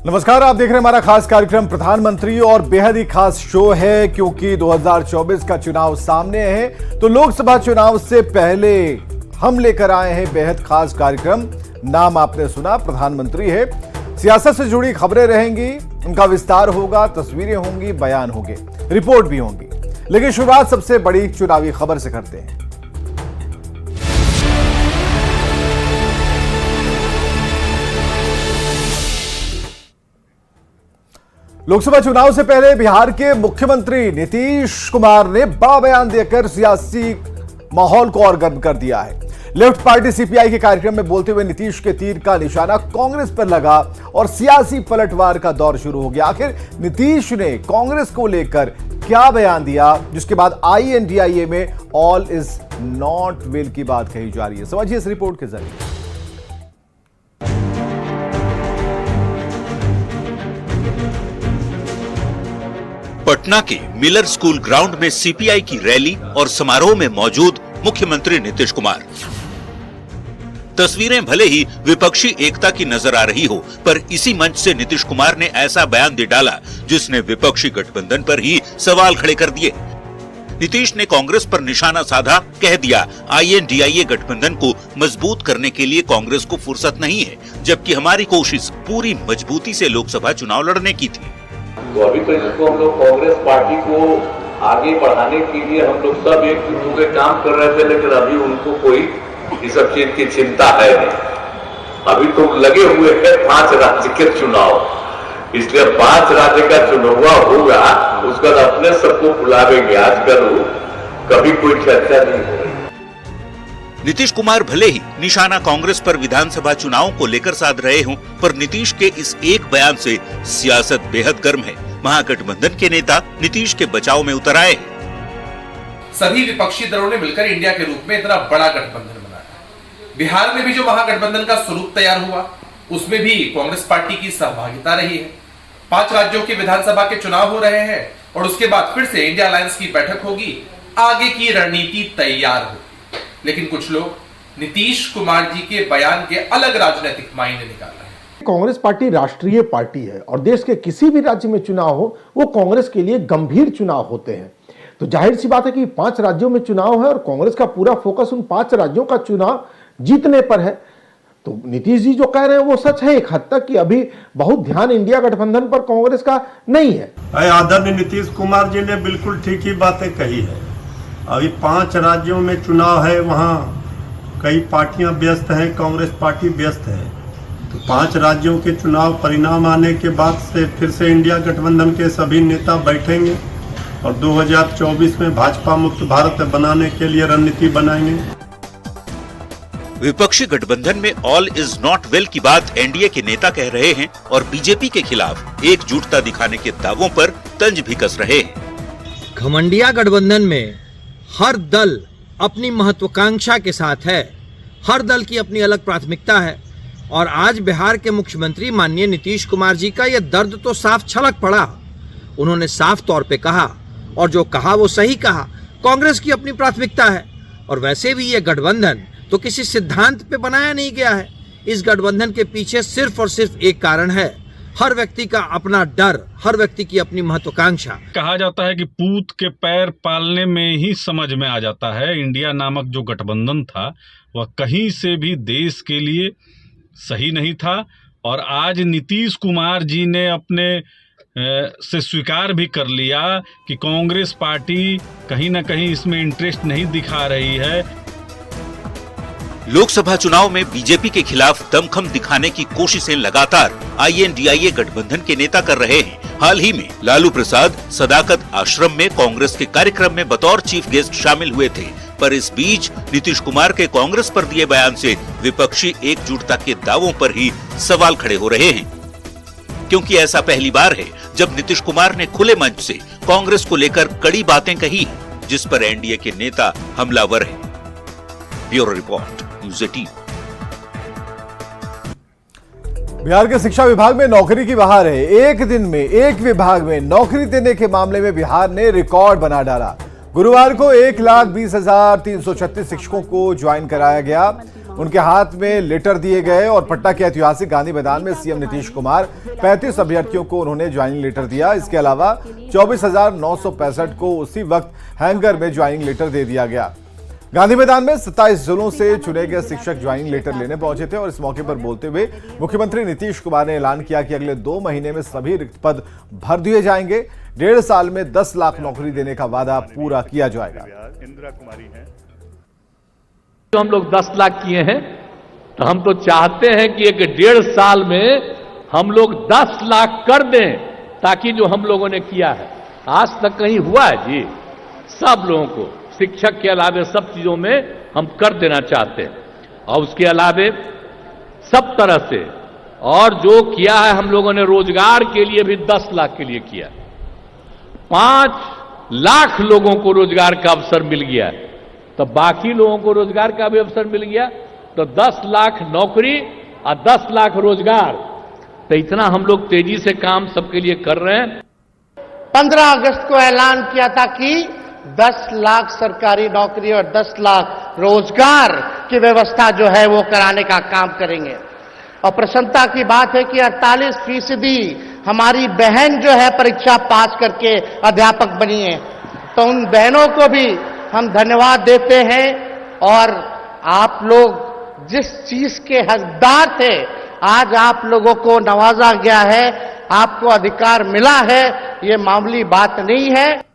नमस्कार, आप देख रहे हैं हमारा खास कार्यक्रम प्रधानमंत्री और बेहद ही खास शो है क्योंकि 2024 का चुनाव सामने है। तो लोकसभा चुनाव से पहले हम लेकर आए हैं बेहद खास कार्यक्रम। नाम आपने सुना, प्रधानमंत्री है। सियासत से जुड़ी खबरें रहेंगी, उनका विस्तार होगा, तस्वीरें होंगी, बयान होंगे, रिपोर्ट भी होंगी। लेकिन शुरुआत सबसे बड़ी चुनावी खबर से करते हैं। लोकसभा चुनाव से पहले बिहार के मुख्यमंत्री नीतीश कुमार ने बड़ा बयान देकर सियासी माहौल को और गर्म कर दिया है। लेफ्ट पार्टी सीपीआई के कार्यक्रम में बोलते हुए नीतीश के तीर का निशाना कांग्रेस पर लगा और सियासी पलटवार का दौर शुरू हो गया। आखिर नीतीश ने कांग्रेस को लेकर क्या बयान दिया, जिसके बाद INDIA में ऑल इज नॉट वेल की बात कही जा रही है। समझिए इस रिपोर्ट के जरिए। पटना के मिलर स्कूल ग्राउंड में सीपीआई की रैली और समारोह में मौजूद मुख्यमंत्री नीतीश कुमार। तस्वीरें भले ही विपक्षी एकता की नजर आ रही हो, पर इसी मंच से नीतीश कुमार ने ऐसा बयान दे डाला जिसने विपक्षी गठबंधन पर ही सवाल खड़े कर दिए। नीतीश ने कांग्रेस पर निशाना साधा, कह दिया INDIA गठबंधन को मजबूत करने के लिए कांग्रेस को फुर्सत नहीं है, जबकि हमारी कोशिश पूरी मजबूती से लोकसभा चुनाव लड़ने की थी। तो अभी तो जिसको हम लोग कांग्रेस पार्टी को आगे बढ़ाने के लिए हम लोग सब एकजुट होकर काम कर रहे थे, लेकिन अभी उनको कोई इस सब चीज की चिंता है नहीं। अभी तो लगे हुए हैं 5 राज्य के चुनाव, इसलिए 5 राज्य का चुनाव होगा, उसका अपने सबको बुलावेंगे। आजकल कभी कोई चर्चा नहीं हो रही। नीतीश कुमार भले ही निशाना कांग्रेस पर विधानसभा चुनाव को लेकर साध रहे हों, पर नीतीश के इस एक बयान से सियासत बेहद गर्म है। महागठबंधन के नेता नीतीश के बचाव में उतर आए। सभी विपक्षी दलों ने मिलकर इंडिया के रूप में इतना बड़ा गठबंधन बनाया। बिहार में भी जो महागठबंधन का स्वरूप तैयार हुआ, उसमें भी कांग्रेस पार्टी की सहभागिता रही है। 5 राज्यों के विधानसभा के चुनाव हो रहे हैं और उसके बाद फिर से इंडिया अलायंस की बैठक होगी, आगे की रणनीति तैयार होगी। लेकिन कुछ लोग नीतीश कुमार जी के बयान के अलग राजनीतिक मायने निकाल रहे हैं। कांग्रेस पार्टी राष्ट्रीय पार्टी है और देश के किसी भी राज्य में चुनाव हो, वो कांग्रेस के लिए गंभीर चुनाव होते हैं। तो जाहिर सी बात है कि 5 राज्यों में चुनाव है और कांग्रेस का पूरा फोकस उन 5 राज्यों का चुनाव जीतने पर है। तो नीतीश जी जो कह रहे हैं वो सच है एक हद तक कि अभी बहुत ध्यान इंडिया गठबंधन पर कांग्रेस का नहीं है। आदरणीय नीतीश कुमार जी ने बिल्कुल ठीक ही बातें कही है। अभी 5 राज्यों में चुनाव है, वहाँ कई पार्टियां व्यस्त हैं, कांग्रेस पार्टी व्यस्त है। तो 5 राज्यों के चुनाव परिणाम आने के बाद से फिर से इंडिया गठबंधन के सभी नेता बैठेंगे और 2024 में भाजपा मुक्त भारत बनाने के लिए रणनीति बनाएंगे। विपक्षी गठबंधन में ऑल इज नॉट वेल की बात NDA के नेता कह रहे हैं और बीजेपी के खिलाफ एकजुटता दिखाने के दावों पर तंज भी कस रहे हैं। घमंडिया गठबंधन में हर दल अपनी महत्वाकांक्षा के साथ है, हर दल की अपनी अलग प्राथमिकता है और आज बिहार के मुख्यमंत्री माननीय नीतीश कुमार जी का यह दर्द तो साफ छलक पड़ा। उन्होंने साफ तौर पे कहा और जो कहा वो सही कहा, कांग्रेस की अपनी प्राथमिकता है और वैसे भी ये गठबंधन तो किसी सिद्धांत पे बनाया नहीं गया है। इस गठबंधन के पीछे सिर्फ और सिर्फ एक कारण है, हर व्यक्ति का अपना डर, हर व्यक्ति की अपनी महत्वाकांक्षा। कहा जाता है कि पूत के पैर पालने में ही समझ में आ जाता है। इंडिया नामक जो गठबंधन था वह कहीं से भी देश के लिए सही नहीं था और आज नीतीश कुमार जी ने अपने से स्वीकार भी कर लिया कि कांग्रेस पार्टी कहीं ना कहीं इसमें इंटरेस्ट नहीं दिखा रही है। लोकसभा चुनाव में बीजेपी के खिलाफ दमखम दिखाने की कोशिशें लगातार INDIA गठबंधन के नेता कर रहे हैं। हाल ही में लालू प्रसाद सदाकत आश्रम में कांग्रेस के कार्यक्रम में बतौर चीफ गेस्ट शामिल हुए थे, पर इस बीच नीतीश कुमार के कांग्रेस पर दिए बयान से विपक्षी एकजुटता के दावों पर ही सवाल खड़े हो रहे हैं, क्योंकि ऐसा पहली बार है जब नीतीश कुमार ने खुले मंच से कांग्रेस को लेकर कड़ी बातें कही, जिस पर NDA के नेता हमलावर हैं। Bureau report, news 18। बिहार के शिक्षा विभाग में नौकरी की बहार है। एक दिन में एक विभाग में नौकरी देने के मामले में बिहार ने रिकॉर्ड बना डाला। गुरुवार को 1,20,336 शिक्षकों को ज्वाइन कराया गया। उनके हाथ में लेटर दिए गए और पटना के ऐतिहासिक गांधी मैदान में सीएम नीतीश कुमार 35 अभ्यर्थियों को उन्होंने ज्वाइनिंग लेटर दिया। इसके अलावा 24,965 को उसी वक्त हैंगर में ज्वाइनिंग लेटर दे दिया गया। गांधी मैदान में 27 जिलों से चुने गए शिक्षक ज्वाइनिंग लेटर लेने पहुंचे थे और इस मौके पर बोलते हुए मुख्यमंत्री नीतीश कुमार ने ऐलान किया कि अगले 2 महीने में सभी रिक्त पद भर दिए जाएंगे। 1.5 साल में 10 लाख नौकरी देने का वादा पूरा किया जाएगा। तो हम लोग 10 लाख किए हैं, तो हम तो चाहते हैं कि एक 1.5 साल में हम लोग 10 लाख कर दें, ताकि जो हम लोगों ने किया है आज तक कहीं हुआ है जी, सब लोगों को शिक्षक के अलावे सब चीजों में हम कर देना चाहते हैं। और उसके अलावे सब तरह से और जो किया है हम लोगों ने रोजगार के लिए भी 10 लाख के लिए किया। 5 लाख लोगों को रोजगार का अवसर मिल गया है, तो बाकी लोगों को रोजगार का भी अवसर मिल गया, तो 10 लाख नौकरी और 10 लाख रोजगार, तो इतना हम लोग तेजी से काम सबके लिए कर रहे हैं। 15 अगस्त को ऐलान किया था कि 10 लाख सरकारी नौकरी और 10 लाख रोजगार की व्यवस्था जो है वो कराने का काम करेंगे। और प्रसन्नता की बात है कि 48% हमारी बहन जो है परीक्षा पास करके अध्यापक बनी है, तो उन बहनों को भी हम धन्यवाद देते हैं। और आप लोग जिस चीज के हकदार थे, आज आप लोगों को नवाजा गया है, आपको अधिकार मिला है, ये मामूली बात नहीं है।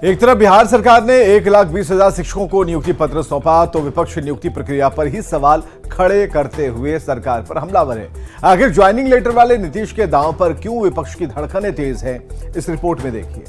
एक तरफ बिहार सरकार ने 1,20,000 शिक्षकों को नियुक्ति पत्र सौंपा, तो विपक्ष नियुक्ति प्रक्रिया पर ही सवाल खड़े करते हुए सरकार पर हमलावर है। आखिर ज्वाइनिंग लेटर वाले नीतीश के दांव पर क्यों विपक्ष की धड़कनें तेज हैं, इस रिपोर्ट में देखिए।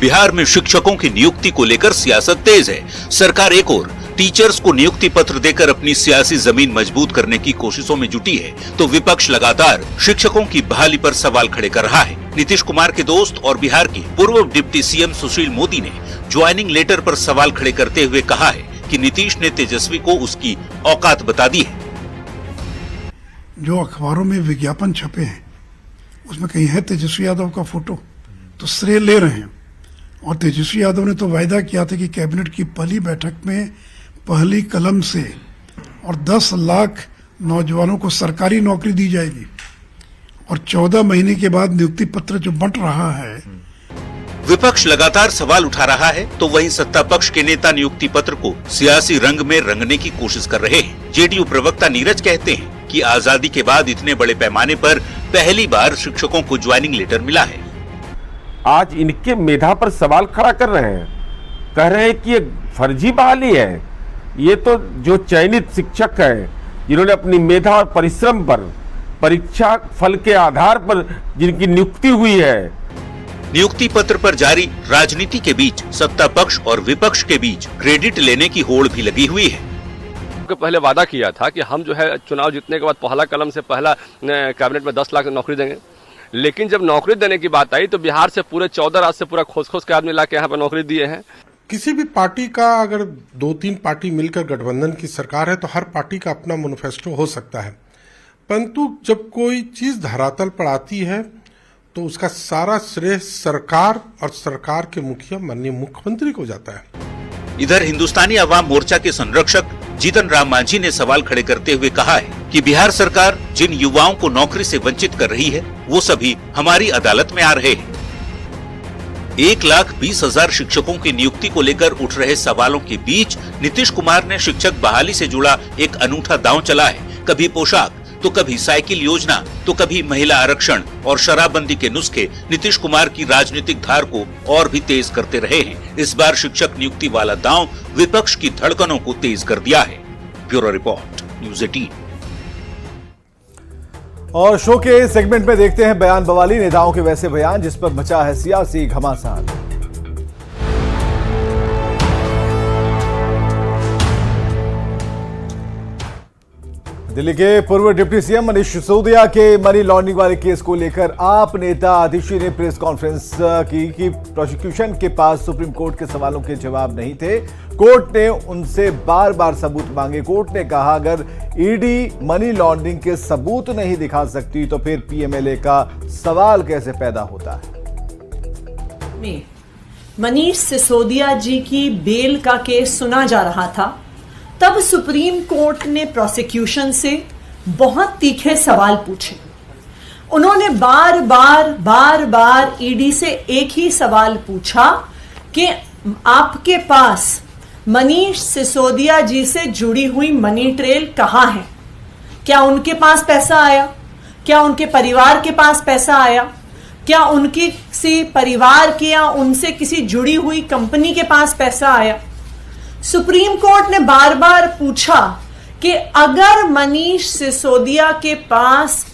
बिहार में शिक्षकों की नियुक्ति को लेकर सियासत तेज है। सरकार एक ओर टीचर्स को नियुक्ति पत्र देकर अपनी सियासी जमीन मजबूत करने की कोशिशों में जुटी है, तो विपक्ष लगातार शिक्षकों की बहाली पर सवाल खड़े कर रहा है। नीतीश कुमार के दोस्त और बिहार के पूर्व डिप्टी सीएम सुशील मोदी ने ज्वाइनिंग लेटर पर सवाल खड़े करते हुए कहा है कि नीतीश ने तेजस्वी को उसकी औकात बता दी है। जो अखबारों में विज्ञापन छपे हैं उसमें कहीं है तेजस्वी यादव का फोटो, तो श्रेय ले रहे हैं। और तेजस्वी यादव ने तो वायदा किया था कि कैबिनेट की पहली बैठक में पहली कलम से और 10 लाख नौजवानों को सरकारी नौकरी दी जाएगी। और 14 महीने के बाद नियुक्ति पत्र जो बंट रहा है। विपक्ष लगातार सवाल उठा रहा है, तो वहीं सत्ता पक्ष के नेता नियुक्ति पत्र को सियासी रंग में रंगने की कोशिश कर रहे हैं। जेडीयू प्रवक्ता नीरज कहते हैं कि आजादी के बाद इतने बड़े पैमाने पर पहली बार शिक्षकों को ज्वाइनिंग लेटर मिला है। आज इनके मेधा पर सवाल खड़ा कर रहे हैं, कह रहे हैं कि ये फर्जी बहाली है। ये तो जो चयनित शिक्षक है, जिन्होंने अपनी मेधा और परिश्रम पर, परीक्षा फल के आधार पर जिनकी नियुक्ति हुई है। नियुक्ति पत्र पर जारी राजनीति के बीच सत्ता पक्ष और विपक्ष के बीच क्रेडिट लेने की होड़ भी लगी हुई है। पहले वादा किया था कि हम जो है चुनाव जीतने के बाद पहला कलम से पहला कैबिनेट में 10 लाख नौकरी देंगे, लेकिन जब नौकरी देने की बात आई तो बिहार से पूरे 14 राज्य से पूरा खोज के आदमी लाके यहाँ पर नौकरी दिए हैं। किसी भी पार्टी का अगर 2-3 पार्टी मिलकर गठबंधन की सरकार है तो हर पार्टी का अपना मैनिफेस्टो हो सकता है, परंतु जब कोई चीज धरातल पर आती है तो उसका सारा श्रेय सरकार और सरकार के मुखिया माननीय मुख्यमंत्री को जाता है। इधर हिंदुस्तानी अवाम मोर्चा के संरक्षक जीतन राम मांझी ने सवाल खड़े करते हुए कहा है कि बिहार सरकार जिन युवाओं को नौकरी से वंचित कर रही है, वो सभी हमारी अदालत में आ रहे हैं। 1,20,000 शिक्षकों की नियुक्ति को लेकर उठ रहे सवालों के बीच नीतीश कुमार ने शिक्षक बहाली से जुड़ा एक अनूठा दांव चला है। कभी पोशाक, तो कभी साइकिल योजना, तो कभी महिला आरक्षण और शराबबंदी के नुस्खे नीतीश कुमार की राजनीतिक धार को और भी तेज करते रहे हैं। इस बार शिक्षक नियुक्ति वाला दांव विपक्ष की धड़कनों को तेज कर दिया है। Bureau report, news 18। और शो के सेगमेंट में देखते हैं बयान बवाली, नेताओं के वैसे बयान जिस पर मचा है सियासी घमासान। दिल्ली के पूर्व डिप्टी सीएम मनीष सिसोदिया के मनी लॉन्ड्रिंग वाले केस को लेकर आप नेता आतिशी ने प्रेस कॉन्फ्रेंस की कि प्रोसिक्यूशन के पास सुप्रीम कोर्ट के सवालों के जवाब नहीं थे। कोर्ट ने उनसे बार बार सबूत मांगे। कोर्ट ने कहा अगर ईडी मनी लॉन्ड्रिंग के सबूत नहीं दिखा सकती तो फिर पीएमएलए का सवाल कैसे पैदा होता है। मनीष सिसोदिया जी की बेल का केस सुना जा रहा था, तब सुप्रीम कोर्ट ने प्रोसिक्यूशन से बहुत तीखे सवाल पूछे। उन्होंने बार बार ईडी से एक ही सवाल पूछा कि आपके पास मनीष सिसोदिया जी से जुड़ी हुई मनी ट्रेल कहाँ है? क्या उनके पास पैसा आया? क्या उनके परिवार के पास पैसा आया? क्या उनकी किसी परिवार के या उनसे किसी जुड़ी हुई कंपनी के पास पैसा आया? सुप्रीम कोर्ट ने बार बार पूछा कि अगर मनीष सिसोदिया के पास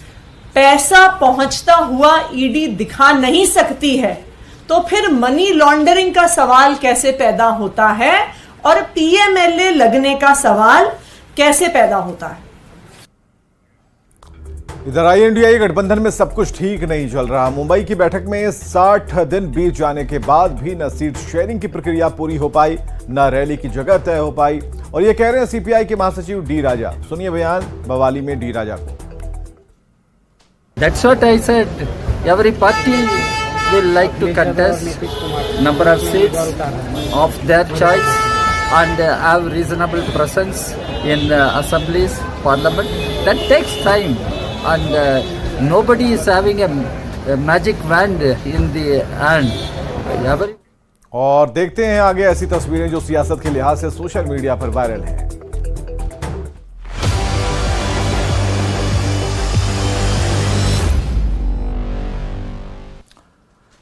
पैसा पहुंचता हुआ ईडी दिखा नहीं सकती है तो फिर मनी लॉन्ड्रिंग का सवाल कैसे पैदा होता है और पीएमएलए लगने का सवाल कैसे पैदा होता है। इधर आईएनडीआई गठबंधन में सब कुछ ठीक नहीं चल रहा। मुंबई की बैठक में 60 दिन बीत जाने के बाद भी न सीट शेयरिंग की प्रक्रिया पूरी हो पाई, न रैली की जगह तय हो पाई, और ये कह रहे हैं सीपीआई के महासचिव डी राजा। सुनिए बयान बवाली में डी राजा को। That's what I said. Every party will like to contest number of seats of their choice and have reasonable presence in assemblies, parliament. That takes time, and nobody is having a magic wand in the hand. और देखते हैं आगे ऐसी तस्वीरें जो सियासत के लिहाज से सोशल मीडिया पर वायरल हैं।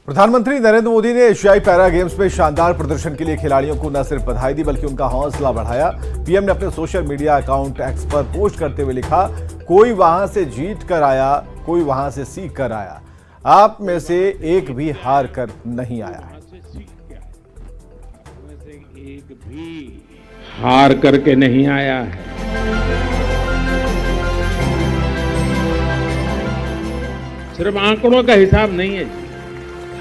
प्रधानमंत्री नरेंद्र मोदी ने एशियाई पैरा गेम्स में शानदार प्रदर्शन के लिए खिलाड़ियों को न सिर्फ बधाई दी बल्कि उनका हौसला बढ़ाया। पीएम ने अपने सोशल मीडिया अकाउंट एक्स पर पोस्ट करते हुए लिखा, कोई वहां से जीत कर आया, कोई वहां से सीख कर आया, आप में से एक भी हार कर नहीं आया। एक भी हार करके नहीं आया है। सिर्फ आंकड़ों का हिसाब नहीं है,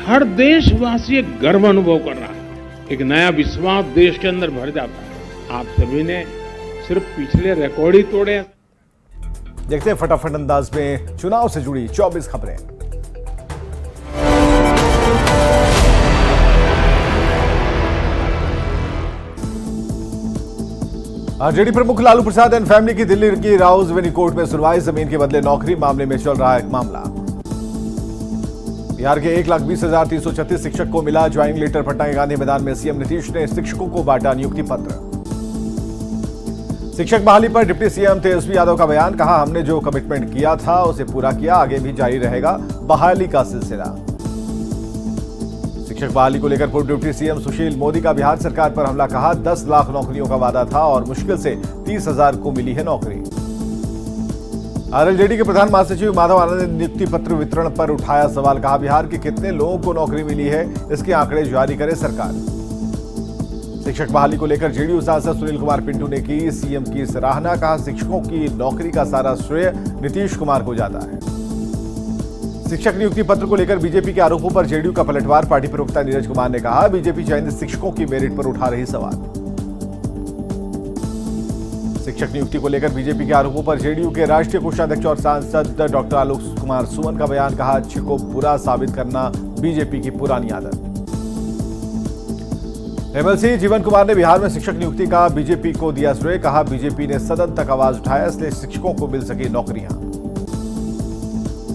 हर देशवासी एक गर्व अनुभव कर रहा है, एक नया विश्वास देश के अंदर भर जाता है। आप सभी ने सिर्फ पिछले रिकॉर्ड ही तोड़े। देखते हैं फटाफट अंदाज में चुनाव से जुड़ी 24 खबरें। आरजेडी प्रमुख लालू प्रसाद एंड फैमिली की दिल्ली की राउज एवेन्यू कोर्ट में सुनवाई। जमीन के बदले नौकरी मामले में चल रहा है मामला। बिहार के 1,20,336 शिक्षक को मिला ज्वाइनिंग लेटर। पटना के गांधी मैदान में सीएम नीतीश ने शिक्षकों को बांटा नियुक्ति पत्र। शिक्षक बहाली पर डिप्टी सीएम तेजस्वी यादव का बयान, कहा हमने जो कमिटमेंट किया था उसे पूरा किया, आगे भी जारी रहेगा बहाली का सिलसिला। शिक्षक बहाली को लेकर पूर्व डिप्टी सीएम सुशील मोदी का बिहार सरकार पर हमला, कहा 10 लाख नौकरियों का वादा था और मुश्किल से 30,000 को मिली है नौकरी। आरएलजेडी के प्रधान महासचिव माधव आनंद ने नियुक्ति पत्र वितरण पर उठाया सवाल, कहा बिहार के कितने लोगों को नौकरी मिली है इसके आंकड़े जारी करे सरकार। शिक्षक बहाली को लेकर जेडीयू सांसद सुनील कुमार पिंटू ने की सीएम की सराहना, कहा शिक्षकों की नौकरी का सारा श्रेय नीतीश कुमार को जाता है। शिक्षक नियुक्ति पत्र को लेकर बीजेपी के आरोपों पर जेडीयू का पलटवार। पार्टी प्रवक्ता नीरज कुमार ने कहा बीजेपी चयनित शिक्षकों की मेरिट पर उठा रही सवाल। शिक्षक नियुक्ति को लेकर बीजेपी के आरोपों पर जेडीयू के राष्ट्रीय कोषाध्यक्ष और सांसद डॉक्टर आलोक कुमार सुमन का बयान, कहा अच्छे को बुरा साबित करना बीजेपी की पुरानी आदत। एमएलसी जीवन कुमार ने बिहार में शिक्षक नियुक्ति का बीजेपी को दिया श्रेय, कहा बीजेपी ने सदन तक आवाज उठाया इसलिए शिक्षकों को मिल सकी नौकरियां।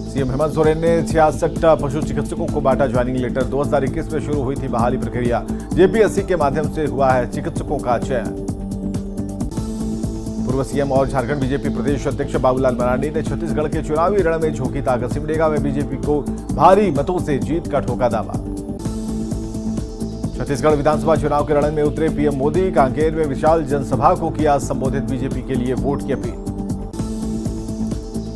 सीएम हेमंत सोरेन ने 66 पशु चिकित्सकों को बांटा ज्वाइनिंग लेटर। 2021 में शुरू हुई थी बहाली प्रक्रिया, जेपीएससी के माध्यम से हुआ है चिकित्सकों का चयन। पूर्व सीएम और झारखंड बीजेपी प्रदेश अध्यक्ष बाबूलाल मरांडी ने छत्तीसगढ़ के चुनावी रण में झोंकी ताकत। सिमडेगा में बीजेपी को भारी मतों से जीत का ठोका दावा। छत्तीसगढ़ विधानसभा चुनाव के रण में उतरे पीएम मोदी, कांकेर में विशाल जनसभा को किया संबोधित, बीजेपी के लिए वोट की अपील।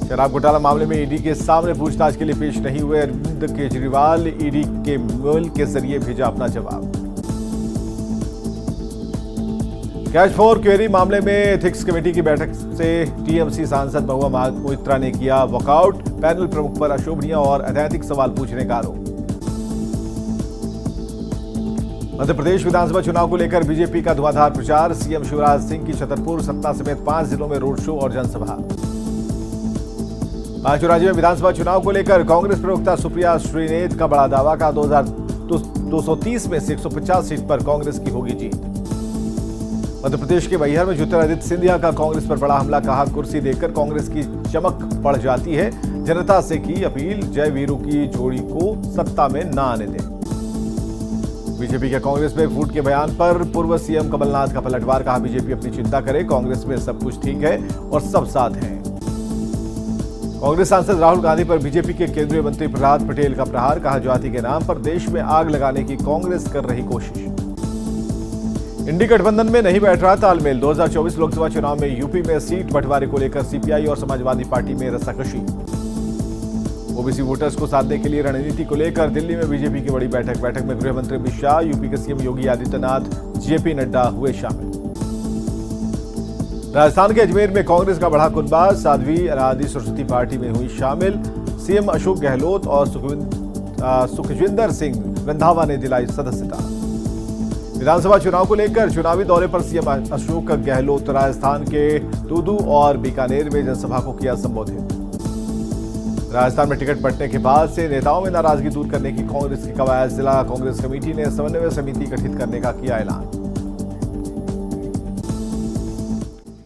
शराब घोटाला मामले में ईडी के सामने पूछताछ के लिए पेश नहीं हुए अरविंद केजरीवाल, ईडी के मेल के जरिए भेजा अपना जवाब। कैश फॉर क्वेरी मामले में एथिक्स कमेटी की बैठक से टीएमसी सांसद महुआ मोइत्रा ने किया वॉकआउट। पैनल प्रमुख पर अशोभनीय और अनैतिक सवाल पूछने का आरोप। मध्य प्रदेश विधानसभा चुनाव को लेकर बीजेपी का धुआंधार प्रचार। सीएम शिवराज सिंह की छतरपुर, सतना समेत 5 जिलों में रोड शो और जनसभा। 5 राज्यों में विधानसभा चुनाव को लेकर कांग्रेस प्रवक्ता सुप्रिया श्रीनेत का बड़ा दावा का 230 में से 150 सीट पर कांग्रेस की होगी जीत। मध्य प्रदेश के मैहर में ज्योतिरादित्य सिंधिया का कांग्रेस पर बड़ा हमला। कहा, कुर्सी देखकर कांग्रेस की चमक बढ़ जाती है। जनता से की अपील, जय वीरू की जोड़ी को सत्ता में न आने दें। बीजेपी के कांग्रेस में फूट के बयान पर पूर्व सीएम कमलनाथ का पलटवार। कहा, बीजेपी अपनी चिंता करे, कांग्रेस में सब कुछ ठीक है और सब साथ हैं। कांग्रेस सांसद राहुल गांधी पर बीजेपी के केंद्रीय मंत्री प्रहलाद पटेल का प्रहार। कहा, जाति के नाम पर देश में आग लगाने की कांग्रेस कर रही कोशिश। इंडी गठबंधन में नहीं बैठ रहा तालमेल। 2024 लोकसभा चुनाव में यूपी में सीट बंटवारे को लेकर सीपीआई और समाजवादी पार्टी में रस्साकशी। ओबीसी वोटर्स को साधने के लिए रणनीति को लेकर दिल्ली में बीजेपी की बड़ी बैठक में गृह मंत्री अमित शाह, यूपी के सीएम योगी आदित्यनाथ, जेपी नड्डा हुए शामिल। राजस्थान के अजमेर में कांग्रेस का बढ़ा कुनबा। साध्वी अनादि सरस्वती पार्टी में हुई शामिल। सीएम अशोक गहलोत और सुखविंदर सिंह रंधावा ने दिलाई सदस्यता। विधानसभा चुनाव को लेकर चुनावी दौरे पर सीएम अशोक गहलोत राजस्थान के दूदू और बीकानेर में जनसभा को किया संबोधित। राजस्थान में टिकट बंटने के बाद से नेताओं में नाराजगी दूर करने की कांग्रेस की कवायद। जिला कांग्रेस कमेटी ने समन्वय समिति गठित करने का किया ऐलान।